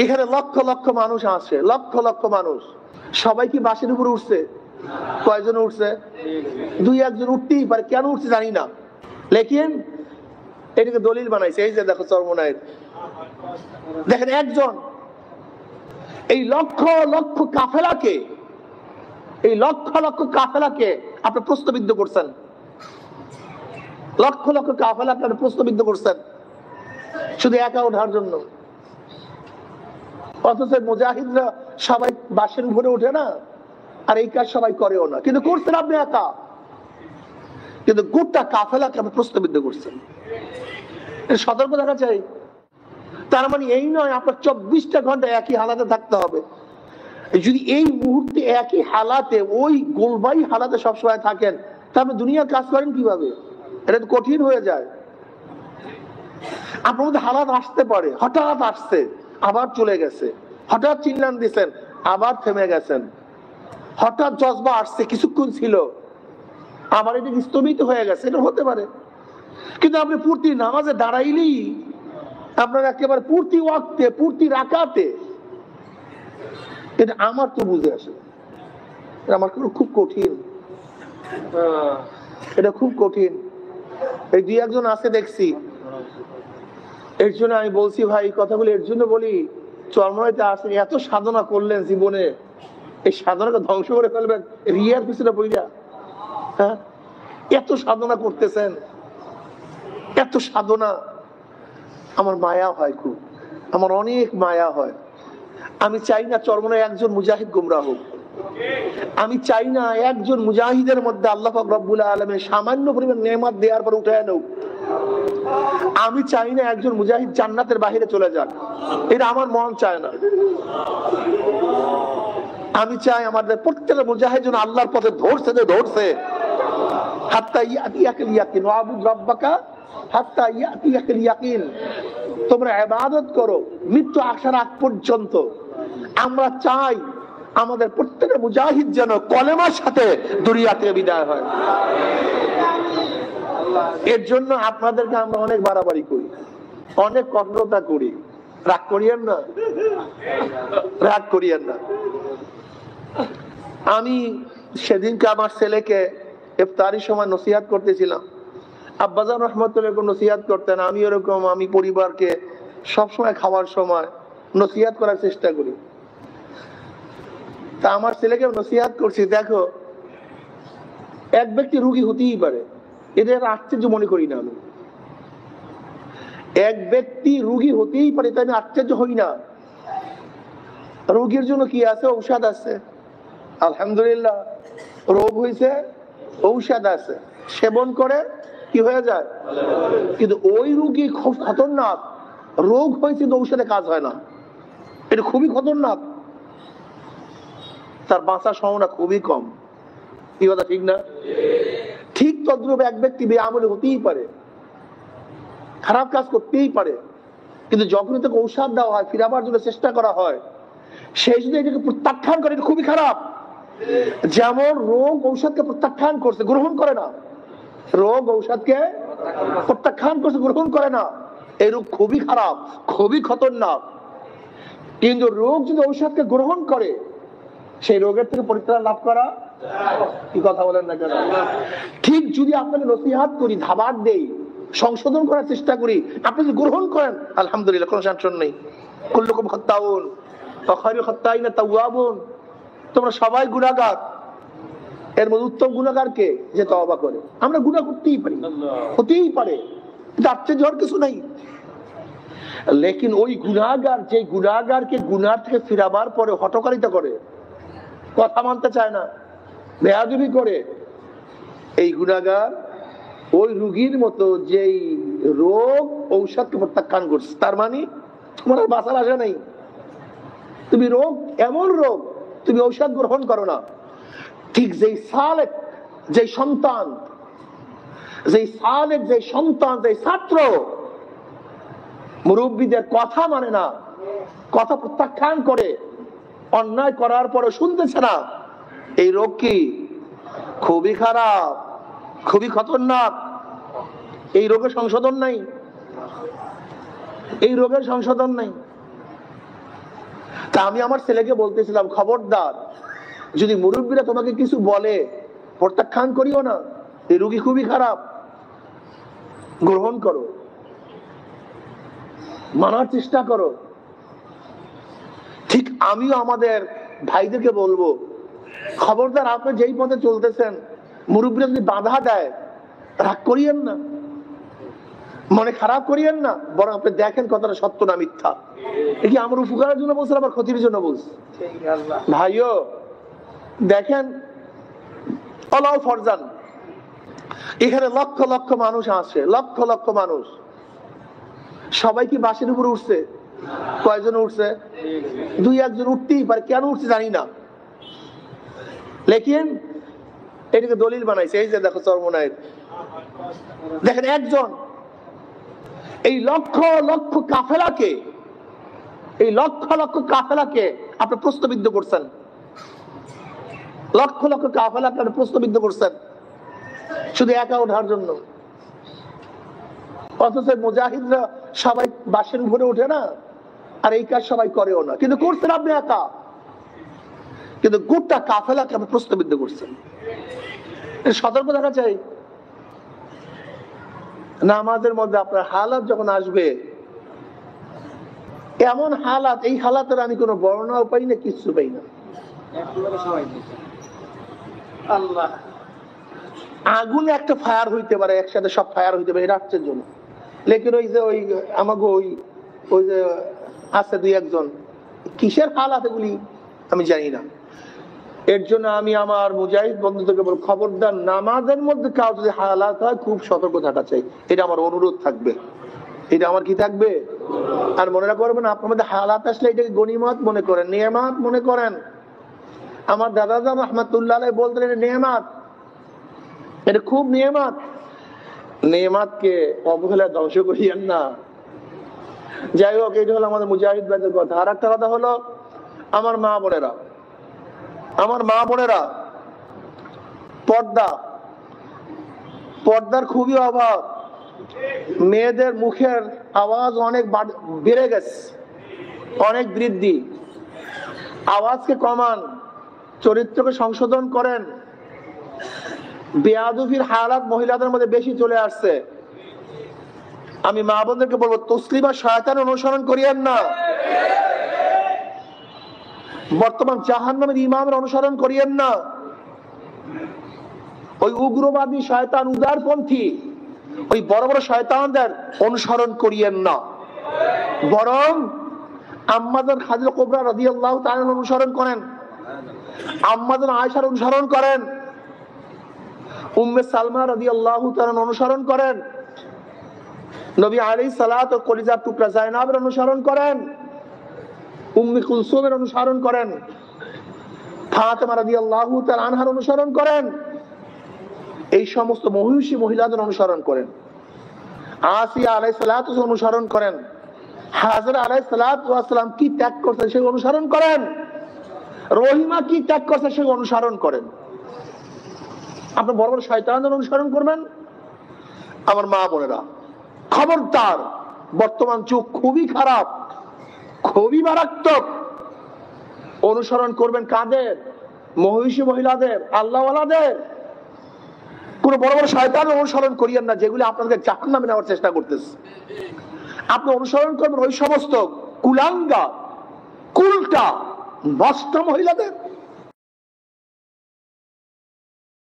এখানে লক্ষ লক্ষ মানুষ আসে, লক্ষ লক্ষ মানুষ। সবাই কি বাসের উপরে উঠছে? কয়জন উঠছে? দুই একজন উঠতেই পারে, কেন উঠছে জানি না। লেকিন এটাকে দলিল বানাইছে। এই যে দেখো চরমোনাইয়ের, দেখেন একজন এই লক্ষ লক্ষ কাফেলাকে, এই লক্ষ লক্ষ কাফেলাকে আপনি প্রশ্নবিদ্ধ করছেন, লক্ষ লক্ষ কাফেলা আপনারা প্রশ্নবিদ্ধ করছেন শুধু একা ওঠার জন্য। অথচ মুজাহিদরা সবাই বাসের উপরে ওঠে না, আর এই কাজ সবাই করেও না, কিন্তু করছেন আপনি একা। কিন্তু গোটা কাফেলাকে আপনি প্রশ্নবিদ্ধ করছেন। সতর্ক থাকা চাই। তার মানে এই নয় আপনার 24টা ঘন্টা একই হালাতে থাকতে হবে। যদি এই মুহূর্তে একই হালাতে, ওই গোলবাই হালাতে সবসময় থাকেন, তাহলে দুনিয়ার কাজ করেন কিভাবে? এটা তো কঠিন হয়ে যায়। আপনার মধ্যে হালাত আসতে পারে, হঠাৎ আসছে আবার চলে গেছে, হঠাৎ চিল্লান দিচ্ছেন আবার থেমে গেছেন, হঠাৎ জজবা আসছে কিছুক্ষণ ছিল আবার এটা স্থগিত হয়ে গেছে, এটা হতে পারে। কিন্তু আপনি পূর্তি নামাজে দাঁড়াইলেই আপনার একেবারে পূর্তি ওয়াক্তে, পূর্তি রাকাতে, এটা আমার তো বুঝে আসে, আমার খুব কঠিন, এটা খুব কঠিন। এই দুই একজন আছে দেখছি, এর জন্য আমি বলছি ভাই কথাগুলো এর জন্য বলি, চরমনাইতে আসেন, এত সাধনা করলেন জীবনে, এই সাধনাকে ধ্বংস করে ফেলবেন রিয়ার পিছনে বইরা। হ্যাঁ, এত সাধনা করতেছেন, এত সাধনা। আমার মায়া হয় খুব, আমার অনেক মায়া হয়। আমি চাই না চরমনায় একজন মুজাহিদ গোমরাহ হোক। আমি চাই না একজন মুজাহিদের মধ্যে আল্লাহ পাক রব্বুল আলামিন সামান্য পরিমাণ নেয়ামত দেওয়ার পর উঠায় নেও। আমি চাই না একজন মুজাহিদ জান্নাতের বাইরে চলে যাক, এটা আমার মন চায় না। আমি চাই আমাদের প্রত্যেকটা মুজাহিদ যেন আল্লাহর পথে ধরছে হাত্তা ইয়াতিয়াকাল ইয়াকিন, ওয়াবুদ রাব্বাকা হাত্তা ইয়াতিয়াকাল ইয়াকিন। তোমরা ইবাদত করো মৃত্যু আসার আগ পর্যন্ত। আমরা চাই আমাদের প্রত্যেকটা মুজাহিদ যেন কলেমার সাথে দুনিয়া থেকে বিদায় হয়। এর জন্য আপনাদেরকে আমরা অনেক বাড়াবাড়ি করি, অনেক কঠোরতা করি। রাগ করিয়েন না, রাগ করিয়েন না। আমি সেদিনকে আমার ছেলেকে ইফতারির সময় নসিহত করতেছিলাম। আব্বাজান রহমতুল্লাহ নসিহত করতেন, আমি এরকম আমি পরিবারকে সবসময় খাওয়ার সময় নসিহত করার চেষ্টা করি। তা আমার ছেলেকে নসিহত করছি, দেখো এক ব্যক্তি রোগী হতেই পারে, এটা আশ্চর্য মনে করি না আমি। এক ব্যক্তি রোগী হতেই পারে, তাই আমি আশ্চর্য হই না। রোগীর জন্য কি আছে? ঔষধ আছে, আলহামদুলিল্লাহ। রোগ হয়েছে, ঔষধ আছে, সেবন করে কি হয়ে যায়। কিন্তু ওই রোগী খুব খতরনাক, রোগ হয়েছে কিন্তু ঔষধে কাজ হয় না, এটা খুবই খতরনাক, তার বাঁচার সম্ভাবনা খুবই কম। কি কথা ঠিক না? ঠিক তদ্রূপ এক ব্যক্তি বেআমলি হতেই পারে, খারাপ কাজ করতেই পারে, কিন্তু যখন তাকে ঔষধ দেওয়া হয়, ফিরাবার জন্য চেষ্টা করা হয়, সেই যদি এটাকে প্রত্যাখ্যান করে, এটা খুবই খারাপ। যেমন রোগ ঔষধকে প্রত্যাখ্যান করছে, গ্রহণ করে না, রোগ ঔষধকে প্রত্যাখ্যান করছে, গ্রহণ করে না, এই রোগ খুবই খারাপ, খুবই খতরনাক। কিন্তু রোগ যদি ঔষধকে গ্রহণ করে, সেই রোগের থেকে পরিত্রাণ লাভ করা, কি কথা বলেন না কেন? ঠিক যদি আপনাকে নসিহত করি, ধাবার দেই, সংশোধন করার চেষ্টা করি, আপনি যদি গ্রহণ করেন, আলহামদুলিল্লাহ, কোনো টেনশন নেই। কুল্লুকুম খাত্তাউন ওয়া খায়রুল খাত্তাইনা তাওয়াবুন, তোমরা সবাই গুনাহগার, এর মধ্যে উত্তম গুনাহগার কে? যে তওবা করে। আমরা গুনাহ করতেই পারি, হতেই পারে, এটা আশ্চর্য হওয়ার কিছু নাই। লেকিন ওই গুনাহগার, যে গুনাহগারকে গুনাহ থেকে ফিরাবার পরে হটকারিতা করে, কথা মানতে চায় না, বেয়াদবি করে, এই গুনাহগার ওই রোগীর মতো যেই রোগ ঔষধকে প্রত্যাখ্যান করছে। তার মানে তোমার আর বাঁচার আশা নেই। তুমি রোগ, এমন রোগ তুমি ঔষধ গ্রহণ করো না। ঠিক যেই সালেক, যে সন্তান, যেই সালেক, যে সন্তান, যে ছাত্র মুরব্বীদের কথা মানে না, কথা প্রত্যাখ্যান করে, অন্যায় করার পরে শুনতেছে না, এই রোগ কি খুবই খারাপ, খুবই খতরনাক। এই রোগের সংশোধন নাই, এই রোগের সংশোধন নাই। তা আমি আমার ছেলেকে বলতেছিলাম, খবরদার যদি মুরব্বীরা তোমাকে কিছু বলে প্রত্যাখ্যান করিও না, এই রুগী খুবই খারাপ, গ্রহণ করো, মানার চেষ্টা করো। ঠিক আমিও আমাদের ভাইদেরকে বলবো, খবরদার আপনি যেই পথে চলতেছেন মুরব্বীরা যদি বাধা দেয় রাগ করিয়েন না, মনে খারাপ করিয়েন না, বরং আপনি দেখেন কথাটা সত্য না মিথ্যা। কি আমার উপকারের জন্য বলছেন আবার ক্ষতির জন্য বলছে? ভাইও দেখেন, অলাও ফরজান এখানে লক্ষ লক্ষ মানুষ আসে, লক্ষ লক্ষ মানুষ, সবাই কি বাসের উপরে উঠছে? কয়জন উঠছে? দুই একজন উঠতেই পারে, কেন উঠছে জানি না, লেকিন এটাকে দলিল বানাইছে। এই যে দেখো চরমনায় দেখেন একজন, এই লক্ষ লক্ষ কাফেলাকে, এই লক্ষ লক্ষ কাফেলাকে আপনি প্রশ্নবিদ্ধ করছেন, লক্ষ লক্ষ কাফেলাকে আপনি প্রশ্নবিদ্ধ করছেন শুধু একা ওঠার জন্য। অথচ মুজাহিদরা সবাই বাসের উপরে ওঠে না, আর এই কাজ সবাই করেও না, কিন্তু করছেন আপনি একা, কিন্তু গোটা কাফেলাকে আপনি প্রশ্নবিদ্ধ করছেন। সতর্ক থাকা চাই। নামাজের মধ্যে আপনার হালাত যখন আসবে, এমন হালাত, এই হালাতের আমি কোনো বর্ণনাও পাই না, কিচ্ছু পাই না। আল্লাহ, আগুনে একটা ফায়ার হইতে পারে, একসাথে সব ফায়ার হইতে পারে, রাত্রের জন্য, লেকিন ওই যে ওই আমাকে ওই যে আছে দুই একজন, কিসের হালাত এগুলি আমি জানি না। এর জন্য আমি আমার মুজাহিদ বন্ধুদেরকে বলবো, খবরদার নামাজের মধ্যে কাউ যদি হালাত হয় খুব সতর্ক থাকা চাই, এটা আমার অনুরোধ থাকবে, এটা আমার কি থাকবে। আর মনে রাখবেন, আপনার মধ্যে হালাত আসলে এটাকে গনিমত মনে করেন, নিয়ামত মনে করেন। আমার দাদা রহমাতুল্লাহ আলাইহি বলতেন এটা নিয়ামত, এটা খুব নিয়ামত। নিয়ামতকে অবহেলা ধ্বংস করিয়েন না। যাই হোক, এটা হলো আমাদের মুজাহিদ ভাইদের কথা। আর একটা কথা হলো, আমার মা বোনেরা, আমার মা বোনেরা, পর্দার খুবই অভাব। মেয়েদের মুখের আওয়াজ অনেক বেড়ে গেছে, অনেক বৃদ্ধি। আওয়াজকে কমান, চরিত্রকে সংশোধন করেন। বেয়াদবির হালাত মহিলাদের মধ্যে বেশি চলে আসছে। আমি মা বোনদেরকে বলবো, তসলিমা শয়তানের অনুসরণ করিয়েন না। বর্তমান জাহান্নামের ইমামের অনুসরণ করিয়েন না। ওই উগ্রবাদী শয়তান, উদারপন্থী, ওই বড় বড় শয়তানদের অনুসরণ করিয়েন না, বরং আম্মাজান খাদিজা কুবরা রাদিয়াল্লাহু তাআলা অনুসরণ করেন, আম্মাজান আয়েশার অনুসরণ করেন, উম্মে সালমা রাদিয়াল্লাহু তাআলা অনুসরণ করেন, নবী আলাইহিস সালাত ও কলিজার টুকরা যায়েনাবের অনুসরণ করেন, উম্মে কুলসুমের অনুসরণ করেন, ফাতেমা রাদিয়াল্লাহু তাআলা আনহার অনুসরণ করেন। এই সমস্ত মহিষী মহিলাদের অনুসরণ করেন। আসিয়া আলাইহিস সালাতু অনুসরণ করেন। হাজরা আলাইহিস সালাতু ওয়াস সালাম কি ত্যাগ করতেন সেই অনুসরণ করেন। রহিমা কি ত্যাগ করতেন সেই অনুসরণ করেন। আপনি বড় বড় শয়তানদের অনুসরণ করবেন? আমার মা বোনেরা, খবরদার, বর্তমান যুগ খুবই খারাপ, খুবই মারাত্মক। অনুসরণ করবেন কাদের? মহিষী মহিলাদের, আল্লাহওয়ালাদের। কোন বড় বড় শয়তানের অনুসরণ করিয়েন না, যেগুলি আপনাকে জাহান্নামে নেওয়ার চেষ্টা করতেছে। আপনি অনুসরণ করবেন ওই সমস্ত কুলাঙ্গা, কুলটা, নষ্ট মহিলাদের।